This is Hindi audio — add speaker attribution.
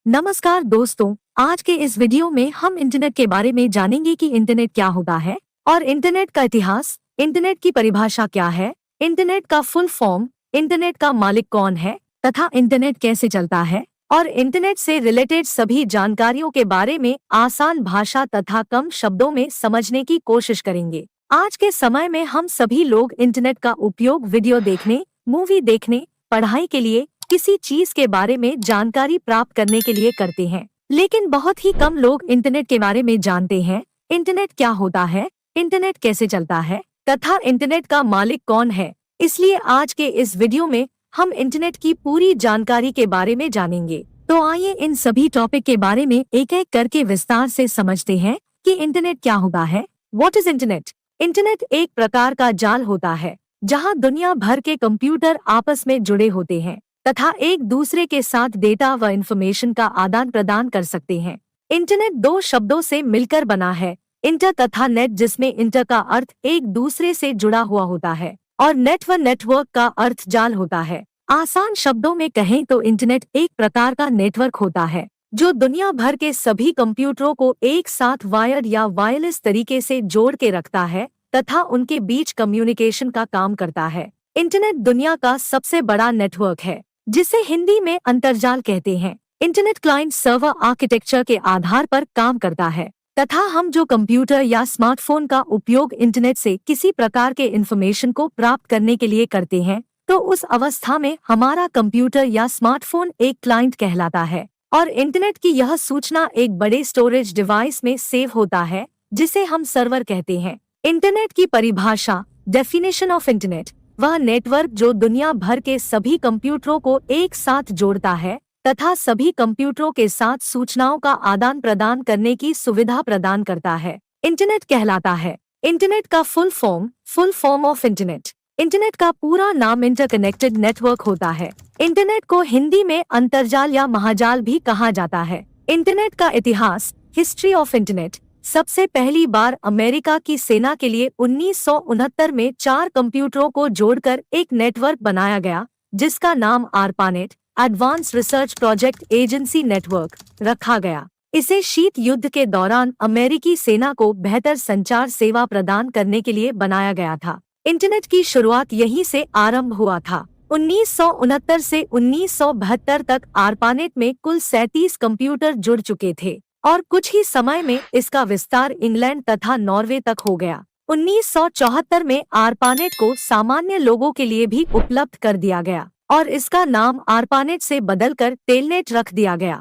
Speaker 1: नमस्कार दोस्तों, आज के इस वीडियो में हम इंटरनेट के बारे में जानेंगे कि इंटरनेट क्या होता है और इंटरनेट का इतिहास, इंटरनेट की परिभाषा क्या है, इंटरनेट का फुल फॉर्म, इंटरनेट का मालिक कौन है तथा इंटरनेट कैसे चलता है और इंटरनेट से रिलेटेड सभी जानकारियों के बारे में आसान भाषा तथा कम शब्दों में समझने की कोशिश करेंगे। आज के समय में हम सभी लोग इंटरनेट का उपयोग वीडियो देखने, मूवी देखने, पढ़ाई के लिए, किसी चीज के बारे में जानकारी प्राप्त करने के लिए करते हैं, लेकिन बहुत ही कम लोग इंटरनेट के बारे में जानते हैं। इंटरनेट क्या होता है, इंटरनेट कैसे चलता है तथा इंटरनेट का मालिक कौन है। इसलिए आज के इस वीडियो में हम इंटरनेट की पूरी जानकारी के बारे में जानेंगे। तो आइए इन सभी टॉपिक के बारे में एक एक करके विस्तार से समझते हैं कि इंटरनेट क्या होता है। What is internet? इंटरनेट एक प्रकार का जाल होता है जहां दुनिया भर के कंप्यूटर आपस में जुड़े होते हैं तथा एक दूसरे के साथ डेटा व इंफॉर्मेशन का आदान प्रदान कर सकते हैं। इंटरनेट दो शब्दों से मिलकर बना है, इंटर तथा नेट, जिसमें इंटर का अर्थ एक दूसरे से जुड़ा हुआ होता है और नेट व नेटवर्क का अर्थ जाल होता है। आसान शब्दों में कहें तो इंटरनेट एक प्रकार का नेटवर्क होता है जो दुनिया भर के सभी कंप्यूटरों को एक साथ वायर्ड या वायरलेस तरीके से जोड़ के रखता है तथा उनके बीच कम्युनिकेशन का काम करता है। इंटरनेट दुनिया का सबसे बड़ा नेटवर्क है जिसे हिंदी में अंतर्जाल कहते हैं। इंटरनेट क्लाइंट सर्वर आर्किटेक्चर के आधार पर काम करता है तथा हम जो कंप्यूटर या स्मार्टफोन का उपयोग इंटरनेट से किसी प्रकार के इंफॉर्मेशन को प्राप्त करने के लिए करते हैं, तो उस अवस्था में हमारा कंप्यूटर या स्मार्टफोन एक क्लाइंट कहलाता है और इंटरनेट की यह सूचना एक बड़े स्टोरेज डिवाइस में सेव होता है जिसे हम सर्वर कहते हैं। इंटरनेट की परिभाषा, डेफिनेशन ऑफ इंटरनेट, वह नेटवर्क जो दुनिया भर के सभी कंप्यूटरों को एक साथ जोड़ता है तथा सभी कंप्यूटरों के साथ सूचनाओं का आदान प्रदान करने की सुविधा प्रदान करता है, इंटरनेट कहलाता है। इंटरनेट का full form of internet. Internet का पूरा नाम इंटरकनेक्टेड नेटवर्क होता है। इंटरनेट को हिंदी में अंतर्जाल या महाजाल भी कहा जाता है। इंटरनेट का इतिहास, हिस्ट्री ऑफ इंटरनेट। सबसे पहली बार अमेरिका की सेना के लिए 1969 में 4 कंप्यूटरों को जोड़कर एक नेटवर्क बनाया गया जिसका नाम ARPANET, advance research project agency network, रखा गया। इसे शीत युद्ध के दौरान अमेरिकी सेना को बेहतर संचार सेवा प्रदान करने के लिए बनाया गया था। इंटरनेट की शुरुआत यहीं से आरंभ हुआ था। 1969 से 1972 तक आरपानेट में कुल 37 कंप्यूटर जुड़ चुके थे और कुछ ही समय में इसका विस्तार इंग्लैंड तथा नॉर्वे तक हो गया। 1974 में आरपानेट को सामान्य लोगों के लिए भी उपलब्ध कर दिया गया और इसका नाम आरपानेट से बदलकर टेलनेट रख दिया गया।